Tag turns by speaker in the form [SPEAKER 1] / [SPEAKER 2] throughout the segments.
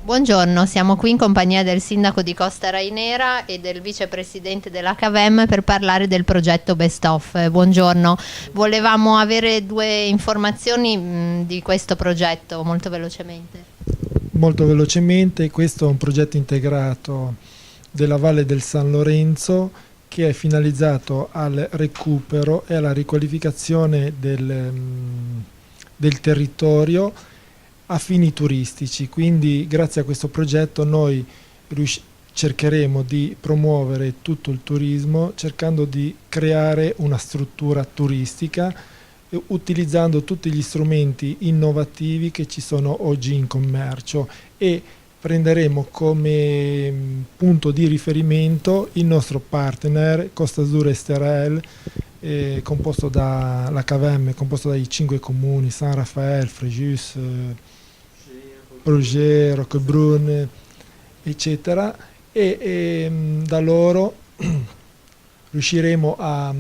[SPEAKER 1] Buongiorno, siamo qui in compagnia del sindaco di Costa Rainera e del vicepresidente della CAVEM per parlare del progetto Best Of. Buongiorno, volevamo avere due informazioni di questo progetto molto velocemente.
[SPEAKER 2] Molto velocemente, questo è un progetto integrato della Valle del San Lorenzo che è finalizzato al recupero e alla riqualificazione del territorio a fini turistici. Quindi grazie a questo progetto noi cercheremo di promuovere tutto il turismo cercando di creare una struttura turistica utilizzando tutti gli strumenti innovativi che ci sono oggi in commercio e prenderemo come punto di riferimento il nostro partner Costa Azzurra Esterel, composto la CAVEM, composto dai 5 comuni, San Raffaele, Fréjus, Roger, Roquebrune, eccetera, e da loro riusciremo a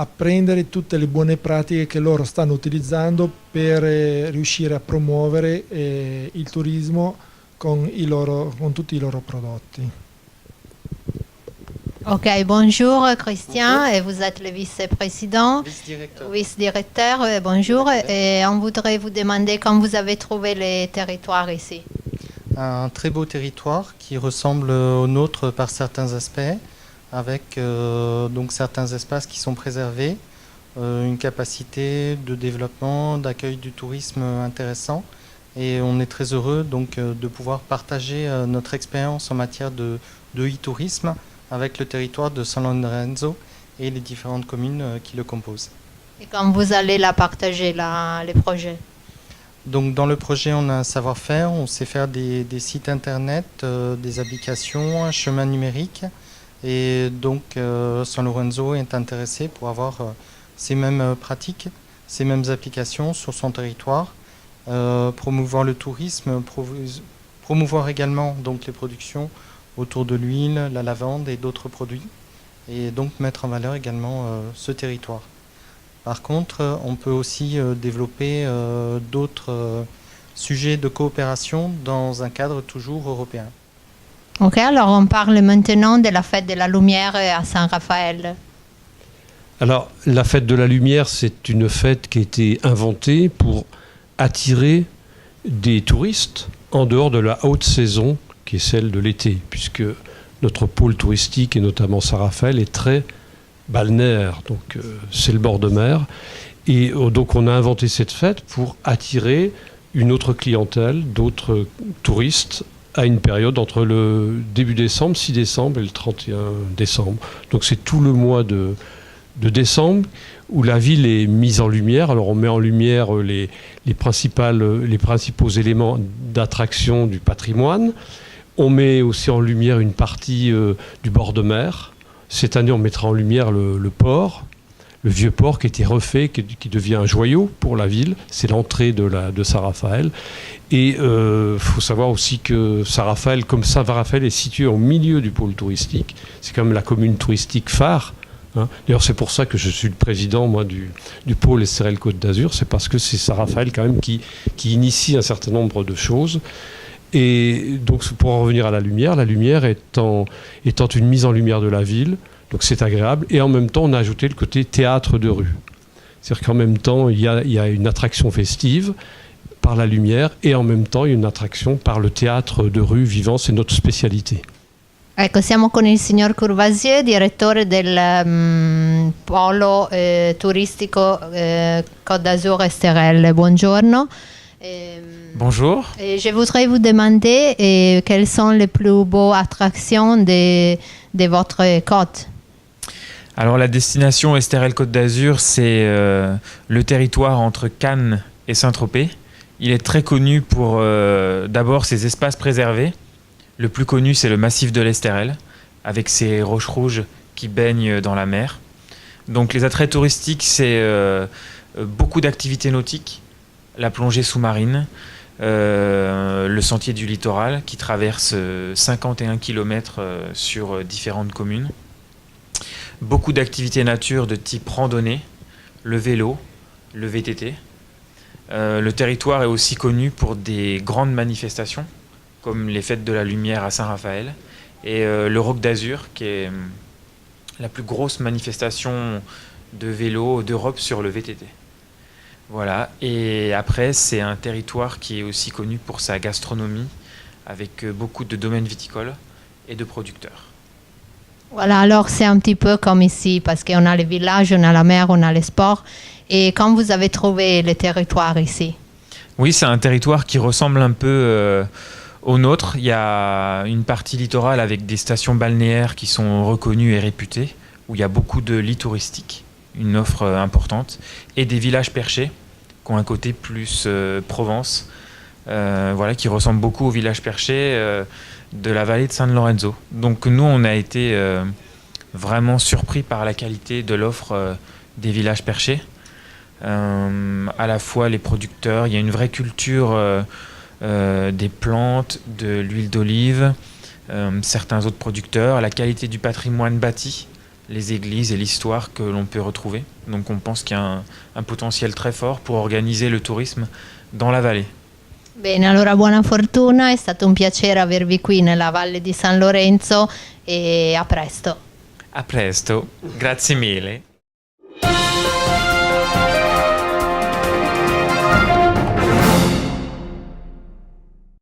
[SPEAKER 2] prendere tutte le buone pratiche che loro stanno utilizzando per riuscire a promuovere il turismo con tutti i loro prodotti.
[SPEAKER 1] Ok, bonjour Christian, et vous êtes le vice-président, vice-directeur, bonjour, et on voudrait vous demander quand vous avez trouvé les territoires ici.
[SPEAKER 3] Un très beau territoire qui ressemble au nôtre par certains aspects, avec donc certains espaces qui sont préservés, une capacité de développement, d'accueil du tourisme intéressant, et on est très heureux donc de pouvoir partager notre expérience en matière de e-tourisme avec le territoire de San Lorenzo et les différentes communes qui le composent.
[SPEAKER 1] Et quand vous allez la partager, les projets?
[SPEAKER 3] Donc dans le projet, on a un savoir-faire, on sait faire des sites internet, des applications, un chemin numérique, et donc San Lorenzo est intéressé pour avoir ces mêmes pratiques, ces mêmes applications sur son territoire, promouvoir le tourisme, promouvoir également donc les productions autour de l'huile, la lavande et d'autres produits, et donc mettre en valeur également ce territoire. Par contre, on peut aussi développer d'autres sujets de coopération dans un cadre toujours européen.
[SPEAKER 1] Ok, alors on parle maintenant de la fête de la lumière à San Rafael.
[SPEAKER 4] Alors, la fête de la lumière, c'est une fête qui a été inventée pour attirer des touristes en dehors de la haute saison qui est celle de l'été, puisque notre pôle touristique, et notamment San Rafael, est très balnéaire, donc c'est le bord de mer. Et donc on a inventé cette fête pour attirer une autre clientèle, d'autres touristes, à une période entre le début décembre, 6 décembre, et le 31 décembre. Donc c'est tout le mois de décembre où la ville est mise en lumière. Alors on met en lumière les principaux éléments d'attraction du patrimoine. On met aussi en lumière une partie du bord de mer. Cette année, on mettra en lumière le port, le vieux port qui a été refait, qui devient un joyau pour la ville. C'est l'entrée de San Rafael. Et faut savoir aussi que San Rafael, comme San Rafael est situé au milieu du pôle touristique, c'est quand même la commune touristique phare. Hein. D'ailleurs, c'est pour ça que je suis le président, moi, du pôle Esterel Côte d'Azur. C'est parce que c'est San Rafael quand même qui initie un certain nombre de choses. Et donc, pour en revenir à la lumière étant une mise en lumière de la ville, donc c'est agréable. Et en même temps, on a ajouté le côté théâtre de rue. C'est-à-dire qu'en même temps, il y a une attraction festive par la lumière et en même temps, il y a une attraction par le théâtre de rue vivant. C'est notre spécialité.
[SPEAKER 1] Ecco, siamo con il signor Courvoisier, direttore del polo turistico Côte d'Azur Esterel. Buongiorno.
[SPEAKER 5] Bonjour.
[SPEAKER 1] Et je voudrais vous demander quelles sont les plus beaux attractions de votre côte.
[SPEAKER 5] Alors la destination Esterel Côte d'Azur, c'est le territoire entre Cannes et Saint-Tropez. Il est très connu pour d'abord ses espaces préservés. Le plus connu, c'est le massif de l'Esterel, avec ses roches rouges qui baignent dans la mer. Donc les attraits touristiques, c'est beaucoup d'activités nautiques, la plongée sous-marine, le sentier du littoral qui traverse 51 km sur différentes communes. Beaucoup d'activités nature de type randonnée, le vélo, le VTT. Le territoire est aussi connu pour des grandes manifestations, comme les Fêtes de la Lumière à Saint-Raphaël, et le Rock d'Azur, qui est la plus grosse manifestation de vélo d'Europe sur le VTT. Voilà, et après c'est un territoire qui est aussi connu pour sa gastronomie, avec beaucoup de domaines viticoles et de producteurs.
[SPEAKER 1] Voilà, alors c'est un petit peu comme ici, parce qu'on a les villages, on a la mer, on a les sports. Et quand vous avez trouvé le territoire ici?
[SPEAKER 5] Oui, c'est un territoire qui ressemble un peu au nôtre. Il y a une partie littorale avec des stations balnéaires qui sont reconnues et réputées, où il y a beaucoup de lits touristiques, une offre importante, et des villages perchés, qui ont un côté plus Provence, voilà, qui ressemble beaucoup aux villages perchés de la vallée de San Lorenzo. Donc nous, on a été vraiment surpris par la qualité de l'offre des villages perchés. À la fois les producteurs, il y a une vraie culture des plantes, de l'huile d'olive, certains autres producteurs, la qualité du patrimoine bâti, les églises et l'histoire que l'on peut retrouver. Donc on pense qu'il y a un potentiel très fort pour organiser le tourisme dans la vallée.
[SPEAKER 1] Bene, allora buona fortuna, è stato un piacere avervi qui nella Valle di San Lorenzo e a presto.
[SPEAKER 5] A presto, grazie mille.